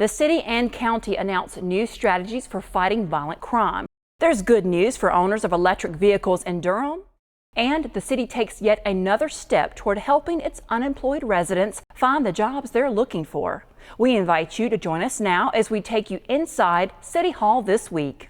The city and county announced new strategies for fighting violent crime. There's good news for owners of electric vehicles in Durham, and the city takes yet another step toward helping its unemployed residents find the jobs they're looking for. We invite you to join us now as we take you inside City Hall this week.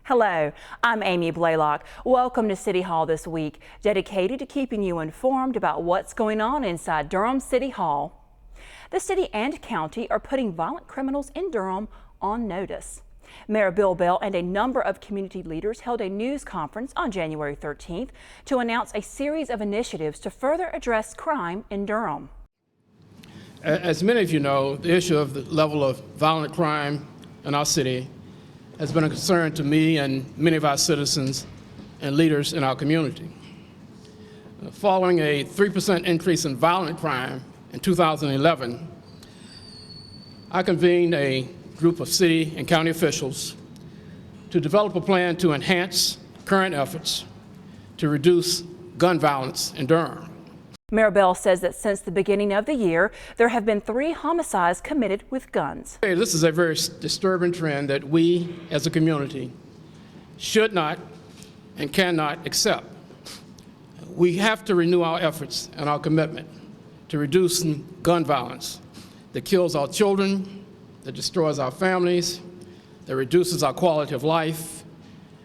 Hello, I'm Amy Blaylock. Welcome to City Hall this week, dedicated to keeping you informed about what's going on inside Durham City Hall. The city and county are putting violent criminals in Durham on notice. Mayor Bill Bell and a number of community leaders held a news conference on January 13th to announce a series of initiatives to further address crime in Durham. As many of you know, the issue of the level of violent crime in our city has been a concern to me and many of our citizens and leaders in our community. Following a 3% increase in violent crime in 2011, I convened a group of city and county officials to develop a plan to enhance current efforts to reduce gun violence in Durham. Mayor Bell says that since the beginning of the year, there have been 3 homicides committed with guns. This is a very disturbing trend that we as a community should not and cannot accept. We have to renew our efforts and our commitment to reducing gun violence that kills our children, that destroys our families, that reduces our quality of life,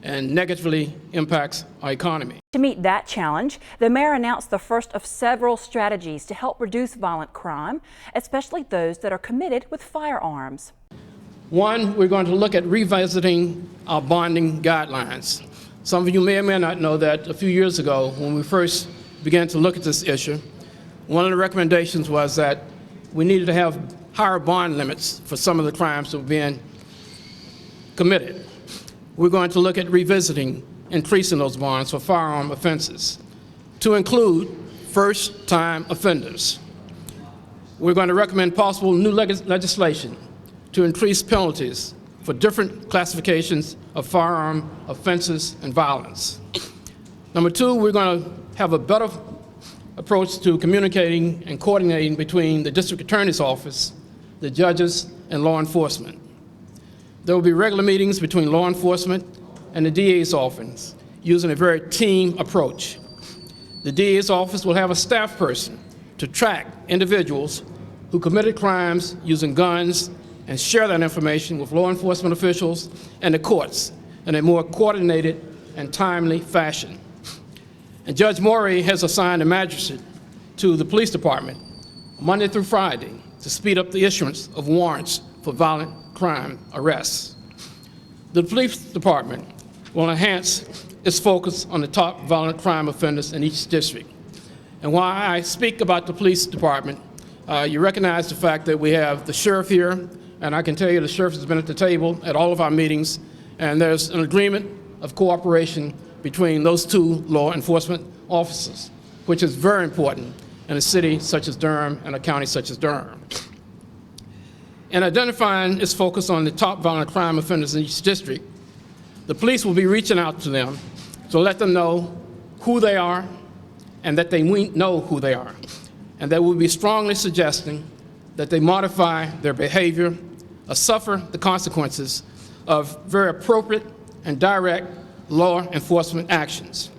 and negatively impacts our economy. To meet that challenge, the mayor announced the first of several strategies to help reduce violent crime, especially those that are committed with firearms. One, we're going to look at revisiting our bonding guidelines. Some of you may or may not know that a few years ago, when we first began to look at this issue, one of the recommendations was that we needed to have higher bond limits for some of the crimes that were being committed. We're going to look at revisiting increasing those bonds for firearm offenses to include first-time offenders. We're going to recommend possible new legislation to increase penalties for different classifications of firearm offenses and violence. Number 2, we're going to have a better approach to communicating and coordinating between the district attorney's office, the judges, and law enforcement. There will be regular meetings between law enforcement and the DA's office using a very team approach. The DA's office will have a staff person to track individuals who committed crimes using guns and share that information with law enforcement officials and the courts in a more coordinated and timely fashion. And Judge Morey has assigned a magistrate to the police department Monday through Friday to speed up the issuance of warrants for violent crime arrests. The police department will enhance its focus on the top violent crime offenders in each district. And while I speak about the police department, you recognize the fact that we have the sheriff here, and I can tell you the sheriff has been at the table at all of our meetings, and there's an agreement of cooperation between those 2 law enforcement officers, which is very important in a city such as Durham and a county such as Durham. In identifying its focus on the top violent crime offenders in each district, the police will be reaching out to them to let them know who they are and that they know who they are. And they will be strongly suggesting that they modify their behavior or suffer the consequences of very appropriate and direct law enforcement actions.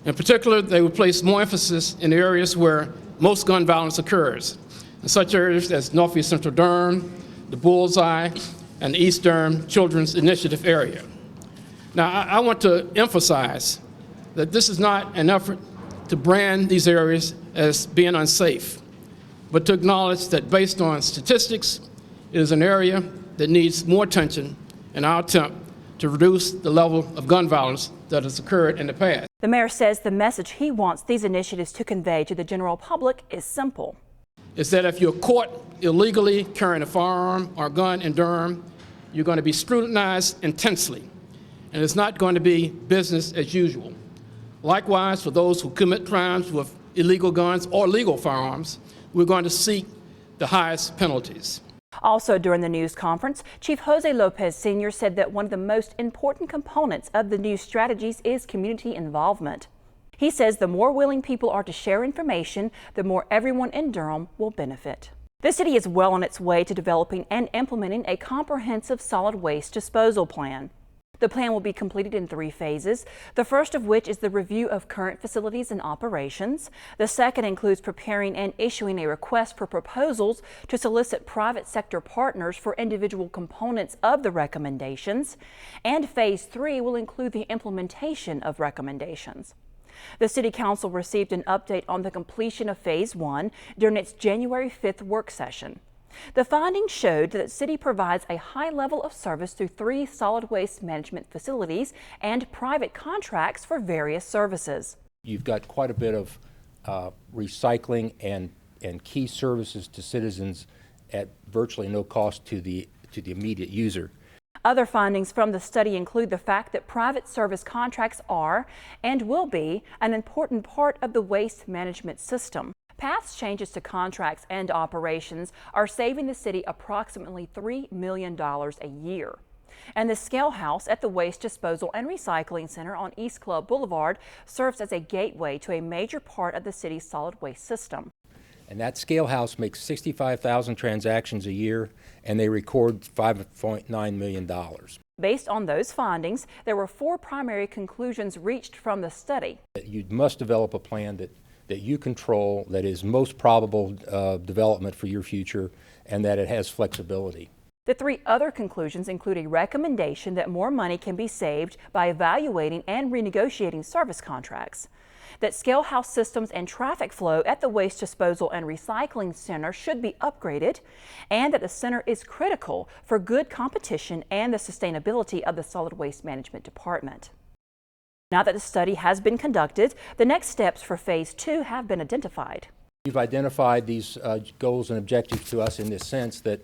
In particular, they will place more emphasis in the areas where most gun violence occurs, in such areas as Northeast Central Durham, the Bullseye, and the East Durham Children's Initiative area. Now, I want to emphasize that this is not an effort to brand these areas as being unsafe, but to acknowledge that based on statistics, it is an area that needs more attention in our attempt to reduce the level of gun violence that has occurred in the past. The mayor says the message he wants these initiatives to convey to the general public is simple. is that if you're caught illegally carrying a firearm or gun in Durham, you're going to be scrutinized intensely, and it's not going to be business as usual. Likewise, for those who commit crimes with illegal guns or legal firearms, we're going to seek the highest penalties. Also during the news conference, Chief Jose Lopez Sr. said that one of the most important components of the new strategies is community involvement. He says the more willing people are to share information, the more everyone in Durham will benefit. The city is well on its way to developing and implementing a comprehensive solid waste disposal plan. The plan will be completed in 3 phases, the first of which is the review of current facilities and operations. The second includes preparing and issuing a request for proposals to solicit private sector partners for individual components of the recommendations. And phase 3 will include the implementation of recommendations. The City Council received an update on the completion of Phase 1 during its January 5th work session. The findings showed that the city provides a high level of service through 3 solid waste management facilities and private contracts for various services. You've got quite a bit of recycling and key services to citizens at virtually no cost to the immediate user. Other findings from the study include the fact that private service contracts are and will be an important part of the waste management system. Past changes to contracts and operations are saving the city approximately $3 million a year. And the scale house at the Waste Disposal and Recycling Center on East Club Boulevard serves as a gateway to a major part of the city's solid waste system. And that scale house makes 65,000 transactions a year, and they record $5.9 million. Based on those findings, there were 4 primary conclusions reached from the study. You must develop a plan that you control, that is most probable development for your future, and that it has flexibility. The 3 other conclusions include a recommendation that more money can be saved by evaluating and renegotiating service contracts, that scale house systems and traffic flow at the Waste Disposal and Recycling Center should be upgraded, and that the center is critical for good competition and the sustainability of the Solid Waste Management Department. Now that the study has been conducted, the next steps for Phase 2 have been identified. You've identified these goals and objectives to us in this sense that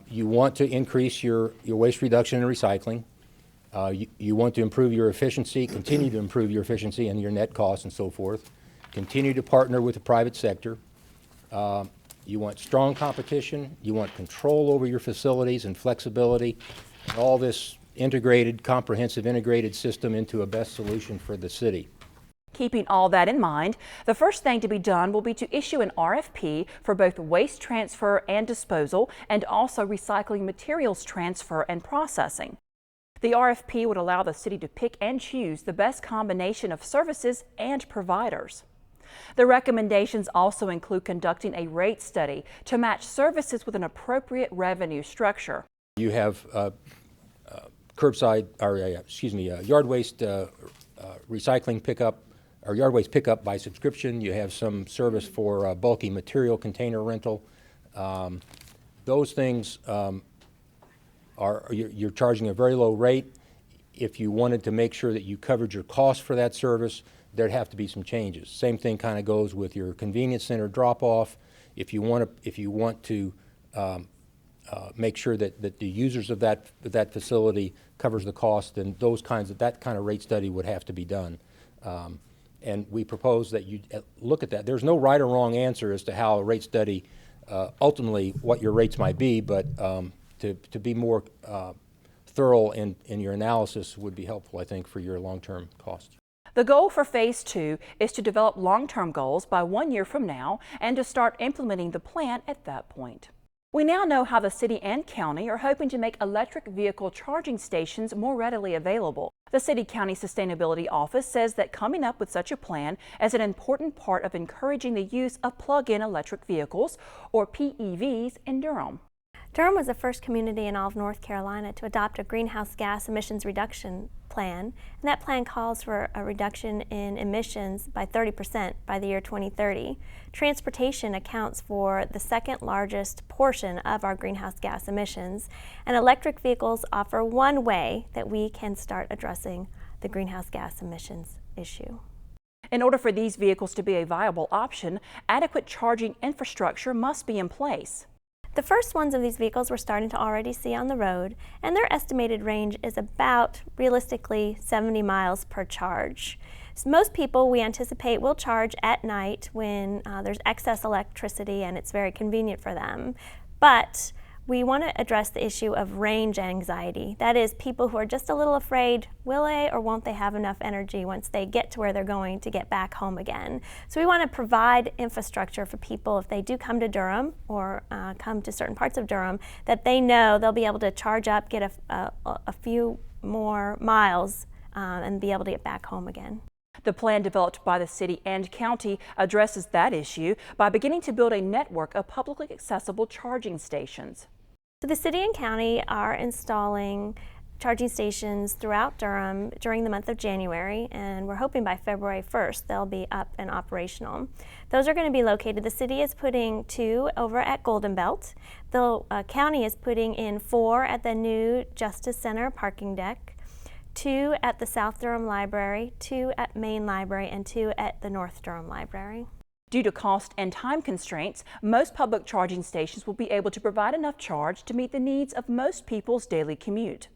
you want to increase your waste reduction and recycling. You want to improve your efficiency, continue to improve your efficiency and your net costs and so forth. Continue to partner with the private sector. You want strong competition. You want control over your facilities and flexibility. And all this comprehensive integrated system into a best solution for the city. Keeping all that in mind, the first thing to be done will be to issue an RFP for both waste transfer and disposal, and also recycling materials transfer and processing. The RFP would allow the city to pick and choose the best combination of services and providers. The recommendations also include conducting a rate study to match services with an appropriate revenue structure. You have yard waste recycling pickup, or yard waste pickup by subscription. You have some service for bulky material container rental. Those things you're charging a very low rate. If you wanted to make sure that you covered your costs for that service, there'd have to be some changes. Same thing kind of goes with your convenience center drop-off. If you want to make sure that the users of that facility covers the cost, then that kind of rate study would have to be done. And we propose that you look at that. There's no right or wrong answer as to how a rate study, ultimately what your rates might be, but to be more thorough in your analysis would be helpful, I think, for your long-term costs. The goal for Phase 2 is to develop long-term goals by 1 year from now and to start implementing the plan at that point. We now know how the city and county are hoping to make electric vehicle charging stations more readily available. The City-County Sustainability Office says that coming up with such a plan is an important part of encouraging the use of plug-in electric vehicles, or PEVs, in Durham. Durham was the first community in all of North Carolina to adopt a greenhouse gas emissions reduction plan, and that plan calls for a reduction in emissions by 30% by the year 2030. Transportation accounts for the second largest portion of our greenhouse gas emissions, and electric vehicles offer one way that we can start addressing the greenhouse gas emissions issue. In order for these vehicles to be a viable option, adequate charging infrastructure must be in place. The first ones of these vehicles we're starting to already see on the road, and their estimated range is about, realistically, 70 miles per charge. So most people, we anticipate, will charge at night when there's excess electricity and it's very convenient for them. But we want to address the issue of range anxiety. That is, people who are just a little afraid, will they or won't they have enough energy once they get to where they're going to get back home again? So we want to provide infrastructure for people if they do come to Durham or come to certain parts of Durham, that they know they'll be able to charge up, get a few more miles and be able to get back home again. The plan developed by the city and county addresses that issue by beginning to build a network of publicly accessible charging stations. So the city and county are installing charging stations throughout Durham during the month of January, and we're hoping by February 1st they'll be up and operational. Those are going to be located, the city is putting 2 over at Golden Belt. The county is putting in 4 at the new Justice Center parking deck, 2 at the South Durham Library, 2 at Main Library, and 2 at the North Durham Library. Due to cost and time constraints, most public charging stations will be able to provide enough charge to meet the needs of most people's daily commute.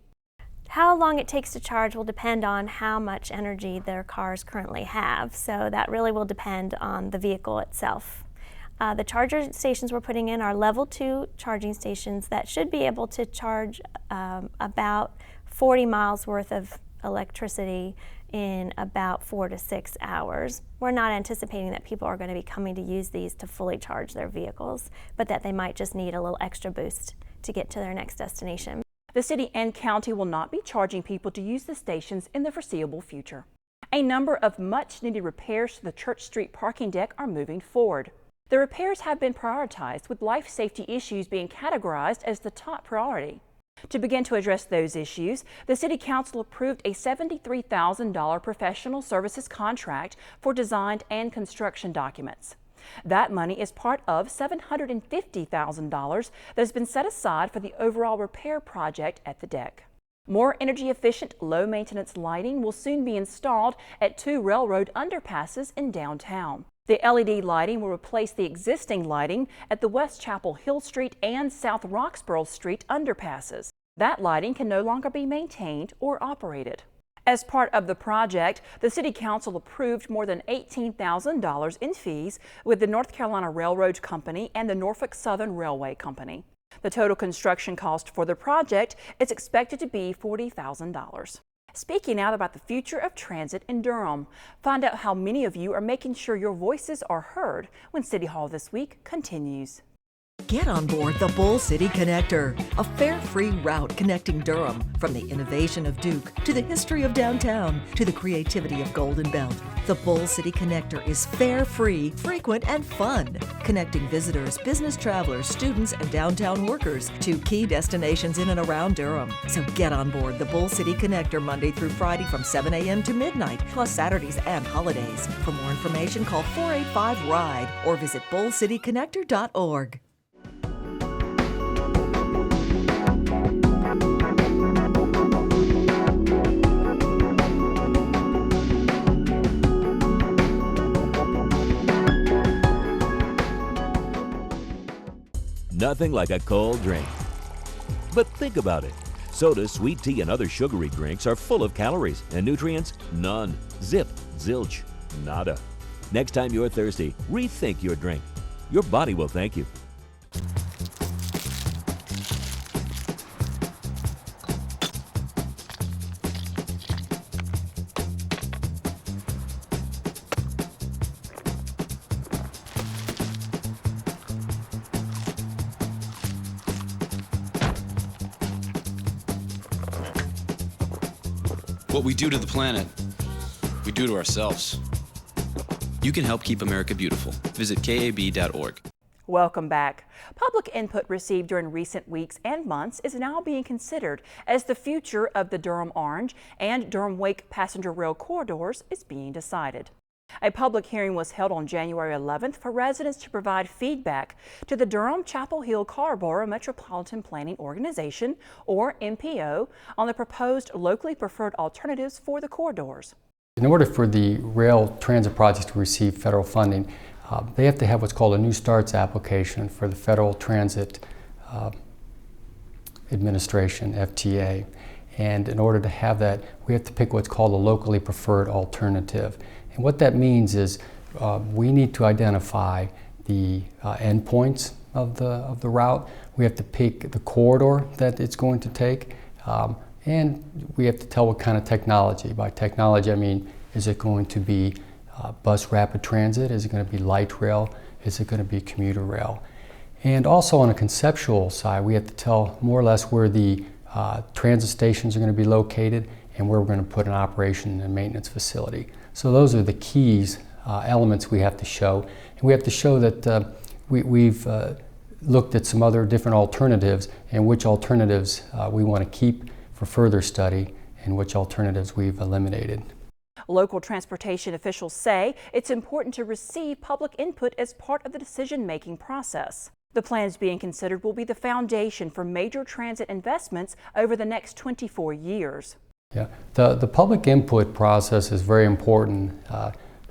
How long it takes to charge will depend on how much energy their cars currently have, so that really will depend on the vehicle itself. The charger stations we're putting in are level 2 charging stations that should be able to charge about 40 miles worth of electricity in about 4 to 6 hours. We're not anticipating that people are going to be coming to use these to fully charge their vehicles, but that they might just need a little extra boost to get to their next destination. The city and county will not be charging people to use the stations in the foreseeable future. A number of much-needed repairs to the Church Street parking deck are moving forward. The repairs have been prioritized, with life safety issues being categorized as the top priority. To begin to address those issues, the City Council approved a $73,000 professional services contract for design and construction documents. That money is part of $750,000 that has been set aside for the overall repair project at the deck. More energy-efficient, low-maintenance lighting will soon be installed at 2 railroad underpasses in downtown. The LED lighting will replace the existing lighting at the West Chapel Hill Street and South Roxborough Street underpasses. That lighting can no longer be maintained or operated. As part of the project, the City Council approved more than $18,000 in fees with the North Carolina Railroad Company and the Norfolk Southern Railway Company. The total construction cost for the project is expected to be $40,000. Speaking out about the future of transit in Durham. Find out how many of you are making sure your voices are heard when City Hall This Week continues. Get on board the Bull City Connector, a fare-free route connecting Durham from the innovation of Duke to the history of downtown to the creativity of Golden Belt. The Bull City Connector is fare-free, frequent, and fun, connecting visitors, business travelers, students, and downtown workers to key destinations in and around Durham. So get on board the Bull City Connector Monday through Friday from 7 a.m. to midnight, plus Saturdays and holidays. For more information, call 485-RIDE or visit bullcityconnector.org. Nothing like a cold drink. But think about it. Soda, sweet tea, and other sugary drinks are full of calories, and nutrients, none. Zip, zilch, nada. Next time you're thirsty, rethink your drink. Your body will thank you. What we do to the planet, we do to ourselves. You can help keep America beautiful. Visit KAB.org. Welcome back. Public input received during recent weeks and months is now being considered as the future of the Durham Orange and Durham Wake passenger rail corridors is being decided. A public hearing was held on January 11th for residents to provide feedback to the Durham Chapel Hill Carrboro Metropolitan Planning Organization, or MPO, on the proposed locally preferred alternatives for the corridors. In order for the rail transit projects to receive federal funding, they have to have what's called a New Starts application for the Federal Transit Administration, FTA. And in order to have that, we have to pick what's called a locally preferred alternative. And what that means is we need to identify the endpoints of the route. We have to pick the corridor that it's going to take. And we have to tell what kind of technology. By technology, I mean, is it going to be bus rapid transit? Is it going to be light rail? Is it going to be commuter rail? And also on a conceptual side, we have to tell more or less where the transit stations are going to be located and where we're going to put an operation and maintenance facility. So those are the keys, elements we have to show. And we have to show that we've looked at some other different alternatives and which alternatives we want to keep for further study and which alternatives we've eliminated. Local transportation officials say it's important to receive public input as part of the decision-making process. The plans being considered will be the foundation for major transit investments over the next 24 years. Yeah, the public input process is very important.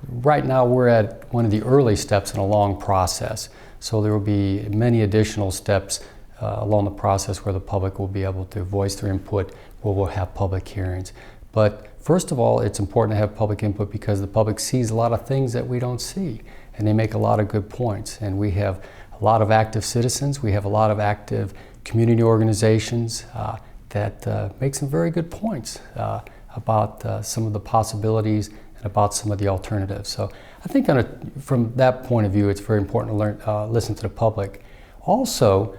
Right now we're at one of the early steps in a long process, so there will be many additional steps along the process where the public will be able to voice their input, where we'll have public hearings. But first of all, it's important to have public input because the public sees a lot of things that we don't see, and they make a lot of good points. And we have a lot of active citizens, we have a lot of active community organizations that make some very good points about some of the possibilities and about some of the alternatives. So I think from that point of view, it's very important to listen to the public. Also,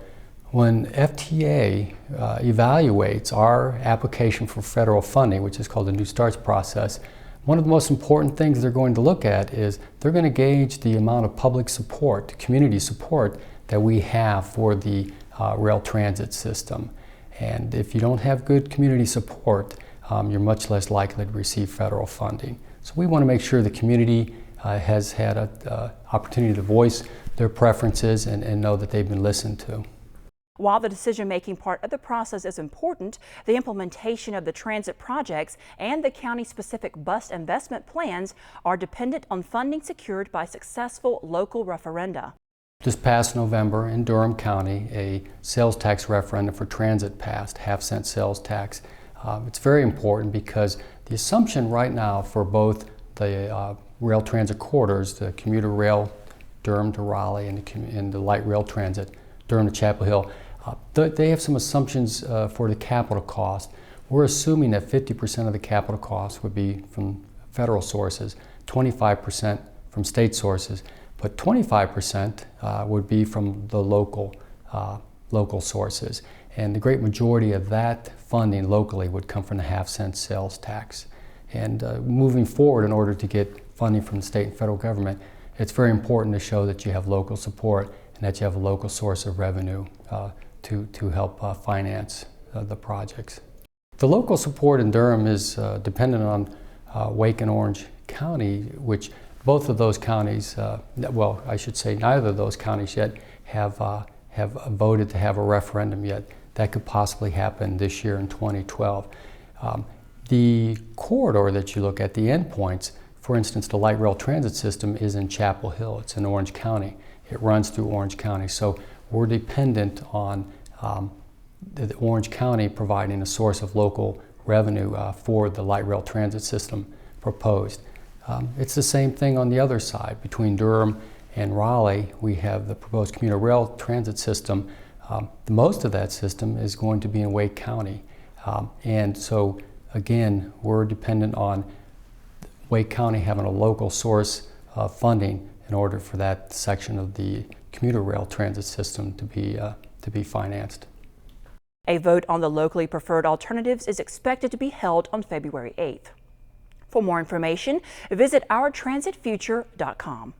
when FTA evaluates our application for federal funding, which is called the New Starts process, one of the most important things they're going to look at is they're going to gauge the amount of public support, community support that we have for the rail transit system. And if you don't have good community support, you're much less likely to receive federal funding. So we want to make sure the community has had an opportunity to voice their preferences and know that they've been listened to. While the decision-making part of the process is important, the implementation of the transit projects and the county-specific bus investment plans are dependent on funding secured by successful local referenda. This past November in Durham County, a sales tax referendum for transit passed, half-cent sales tax. It's very important because the assumption right now for both the rail transit corridors, the commuter rail Durham to Raleigh and the light rail transit Durham to Chapel Hill, they have some assumptions for the capital cost. We're assuming that 50% of the capital cost would be from federal sources, 25% from state sources, but 25% would be from the local sources. And the great majority of that funding locally would come from the half-cent sales tax. And moving forward, in order to get funding from the state and federal government, it's very important to show that you have local support and that you have a local source of revenue to help finance the projects. The local support in Durham is dependent on Wake and Orange County, which both of those counties, well, I should say neither of those counties yet have voted to have a referendum yet. That could possibly happen this year in 2012. The corridor that you look at, the endpoints, for instance, the light rail transit system is in Chapel Hill. It's in Orange County. It runs through Orange County. So we're dependent on the Orange County providing a source of local revenue for the light rail transit system proposed. It's the same thing on the other side. Between Durham and Raleigh, we have the proposed commuter rail transit system. Most of that system is going to be in Wake County. And so, again, we're dependent on Wake County having a local source of funding in order for that section of the commuter rail transit system to be financed. A vote on the locally preferred alternatives is expected to be held on February 8th. For more information, visit ourtransitfuture.com.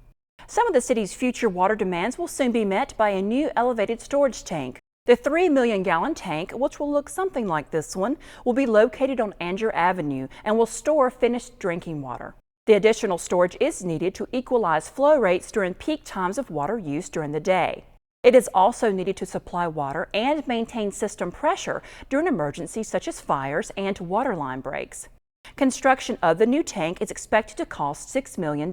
Some of the city's future water demands will soon be met by a new elevated storage tank. The 3 million gallon tank, which will look something like this one, will be located on Andrew Avenue and will store finished drinking water. The additional storage is needed to equalize flow rates during peak times of water use during the day. It is also needed to supply water and maintain system pressure during emergencies such as fires and water line breaks. Construction of the new tank is expected to cost $6 million.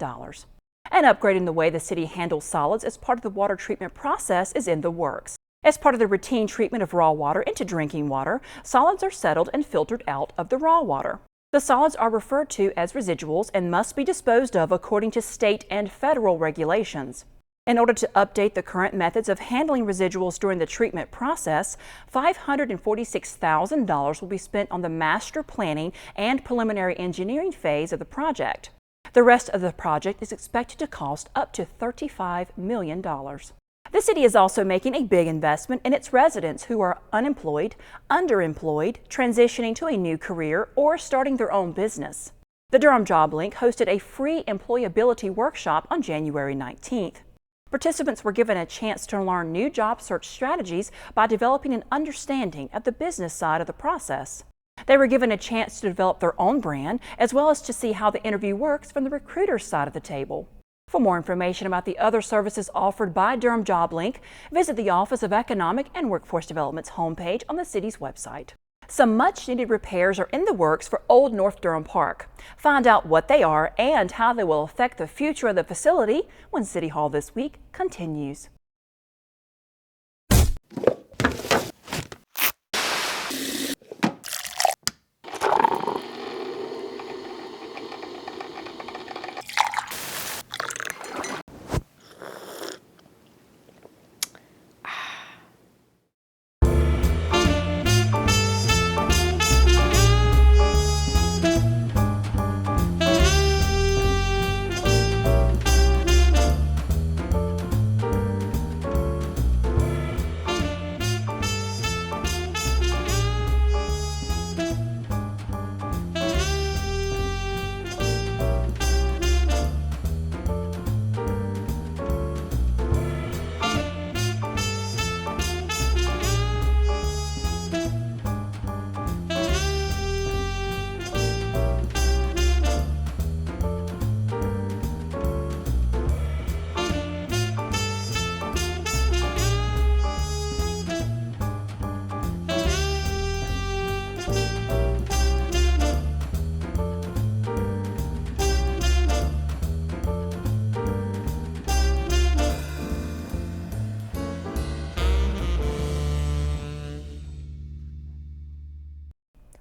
And upgrading the way the city handles solids as part of the water treatment process is in the works. As part of the routine treatment of raw water into drinking water, solids are settled and filtered out of the raw water. The solids are referred to as residuals and must be disposed of according to state and federal regulations. In order to update the current methods of handling residuals during the treatment process, $546,000 will be spent on the master planning and preliminary engineering phase of the project. The rest of the project is expected to cost up to $35 million. The city is also making a big investment in its residents who are unemployed, underemployed, transitioning to a new career, or starting their own business. The Durham Job Link hosted a free employability workshop on January 19th. Participants were given a chance to learn new job search strategies by developing an understanding of the business side of the process. They were given a chance to develop their own brand, as well as to see how the interview works from the recruiter's side of the table. For more information about the other services offered by Durham Job Link, visit the Office of Economic and Workforce Development's homepage on the city's website. Some much-needed repairs are in the works for Old North Durham Park. Find out what they are and how they will affect the future of the facility when City Hall This Week continues.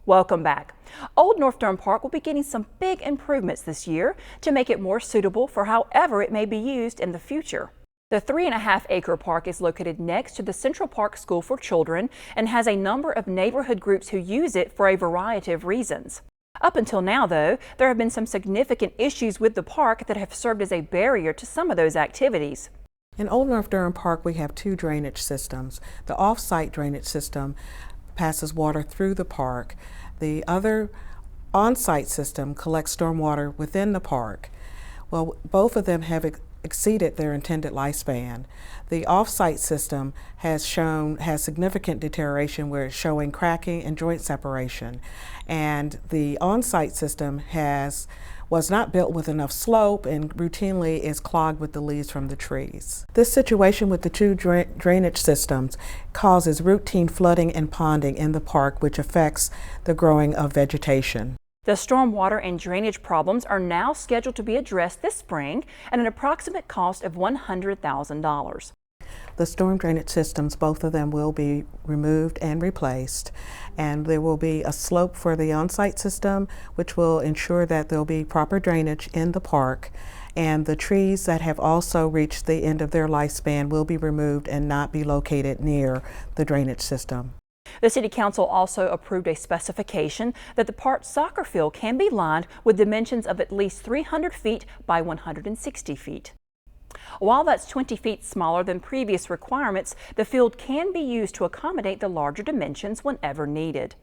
Welcome back. Old North Durham Park will be getting some big improvements this year to make it more suitable for however it may be used in the future. The 3.5-acre park is located next to the Central Park School for Children and has a number of neighborhood groups who use it for a variety of reasons. Up until now, though, there have been some significant issues with the park that have served as a barrier to some of those activities. In Old North Durham Park, we have two drainage systems. The off-site drainage system passes water through the park. The other on-site system collects stormwater within the park. Well, both of them have exceeded their intended lifespan. The off-site system has significant deterioration where it's showing cracking and joint separation. And the on-site system was not built with enough slope and routinely is clogged with the leaves from the trees. This situation with the two drainage systems causes routine flooding and ponding in the park, which affects the growing of vegetation. The stormwater and drainage problems are now scheduled to be addressed this spring at an approximate cost of $100,000. The storm drainage systems, both of them will be removed and replaced, and there will be a slope for the on-site system, which will ensure that there will be proper drainage in the park, and the trees that have also reached the end of their lifespan will be removed and not be located near the drainage system. The City Council also approved a specification that the park soccer field can be lined with dimensions of at least 300 feet by 160 feet. While that's 20 feet smaller than previous requirements, the field can be used to accommodate the larger dimensions whenever needed.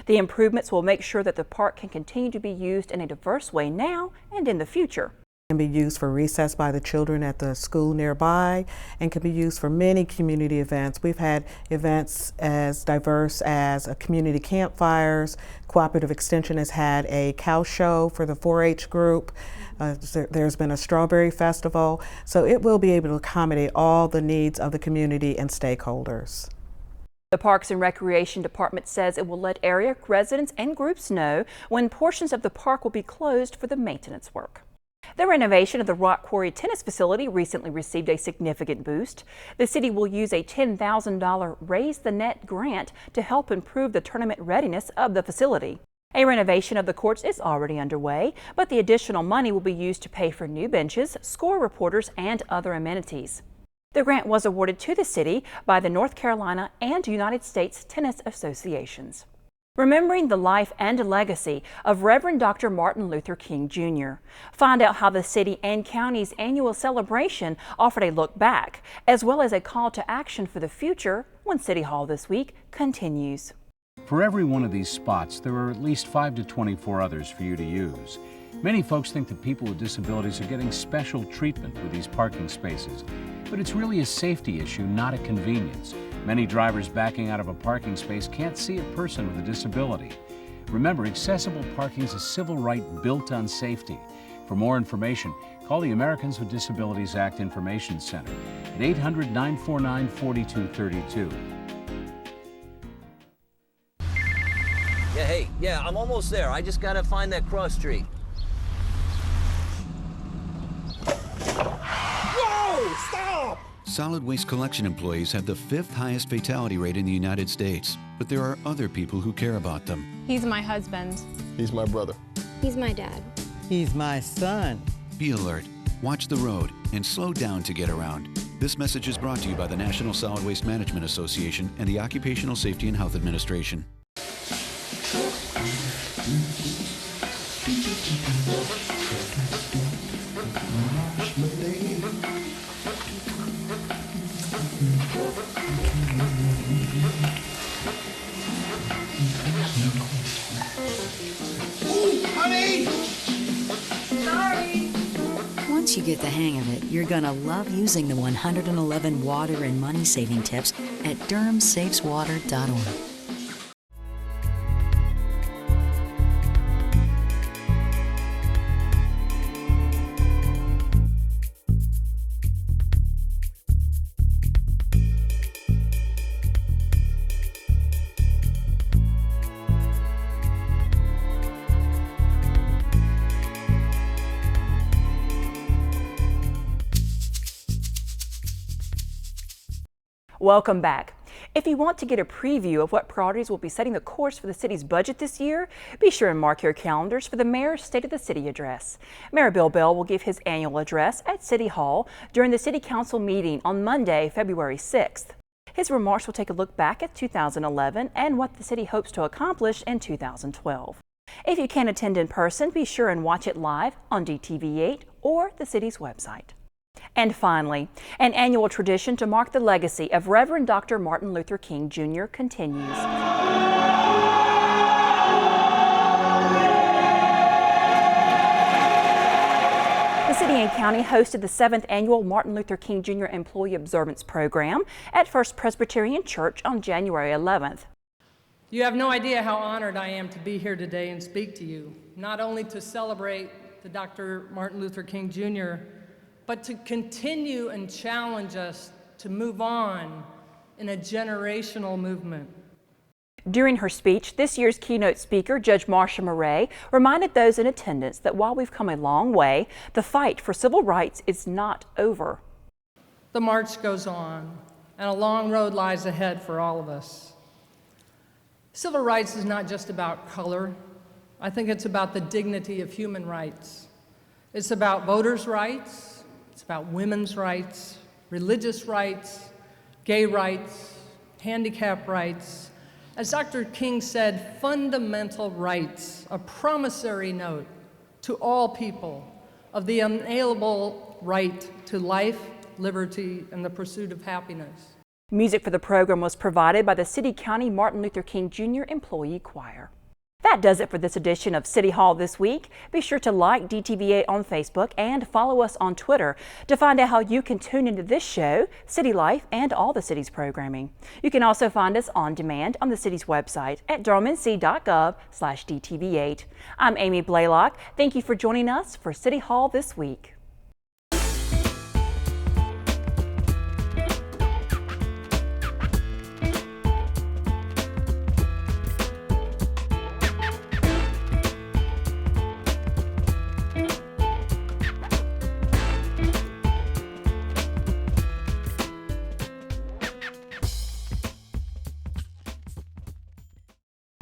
The improvements will make sure that the park can continue to be used in a diverse way now and in the future. Can be used for recess by the children at the school nearby and can be used for many community events. We've had events as diverse as community campfires. Cooperative Extension has had a cow show for the 4-H group. There's been a strawberry festival. So it will be able to accommodate all the needs of the community and stakeholders. The Parks and Recreation Department says it will let area residents and groups know when portions of the park will be closed for the maintenance work. The renovation of the Rock Quarry tennis facility recently received a significant boost. The city will use a $10,000 Raise the Net grant to help improve the tournament readiness of the facility. A renovation of the courts is already underway, but the additional money will be used to pay for new benches, score reporters, and other amenities. The grant was awarded to the city by the North Carolina and United States Tennis Associations. Remembering the life and legacy of Reverend Dr. Martin Luther King Jr. Find out how the city and county's annual celebration offered a look back, as well as a call to action for the future when City Hall this week continues. For every one of these spots, there are at least 5 to 24 others for you to use. Many folks think that people with disabilities are getting special treatment with these parking spaces, but it's really a safety issue, not a convenience. Many drivers backing out of a parking space can't see a person with a disability. Remember, accessible parking is a civil right built on safety. For more information, call the Americans with Disabilities Act Information Center at 800-949-4232. Yeah, I'm almost there. I just gotta find that cross street. Whoa! Stop! Solid waste collection employees have the 5th highest fatality rate in the United States, but there are other people who care about them. He's my husband. He's my brother. He's my dad. He's my son. Be alert, watch the road, and slow down to get around. This message is brought to you by the National Solid Waste Management Association and the Occupational Safety and Health Administration. Once you get the hang of it, you're gonna love using the 111 water and money saving tips at durhamsaveswater.org. Welcome back. If you want to get a preview of what priorities will be setting the course for the city's budget this year, be sure and mark your calendars for the Mayor's State of the City address. Mayor Bill Bell will give his annual address at City Hall during the City Council meeting on Monday, February 6th. His remarks will take a look back at 2011 and what the city hopes to accomplish in 2012. If you can't attend in person, be sure and watch it live on DTV8 or the city's website. And finally, an annual tradition to mark the legacy of Reverend Dr. Martin Luther King Jr. continues. The city and county hosted the 7th annual Martin Luther King Jr. Employee Observance Program at First Presbyterian Church on January 11th. You have no idea how honored I am to be here today and speak to you, not only to celebrate the Dr. Martin Luther King Jr., but to continue and challenge us to move on in a generational movement. During her speech, this year's keynote speaker, Judge Marsha Murray, reminded those in attendance that while we've come a long way, the fight for civil rights is not over. The march goes on, and a long road lies ahead for all of us. Civil rights is not just about color. I think it's about the dignity of human rights. It's about voters' rights. It's about women's rights, religious rights, gay rights, handicap rights. As Dr. King said, fundamental rights, a promissory note to all people of the unalienable right to life, liberty, and the pursuit of happiness. Music for the program was provided by the City County Martin Luther King Jr. Employee Choir. That does it for this edition of City Hall This Week. Be sure to like DTV8 on Facebook and follow us on Twitter to find out how you can tune into this show, City Life, and all the city's programming. You can also find us on demand on the city's website at durhamnc.gov/DTV8. I'm Amy Blaylock. Thank you for joining us for City Hall This Week.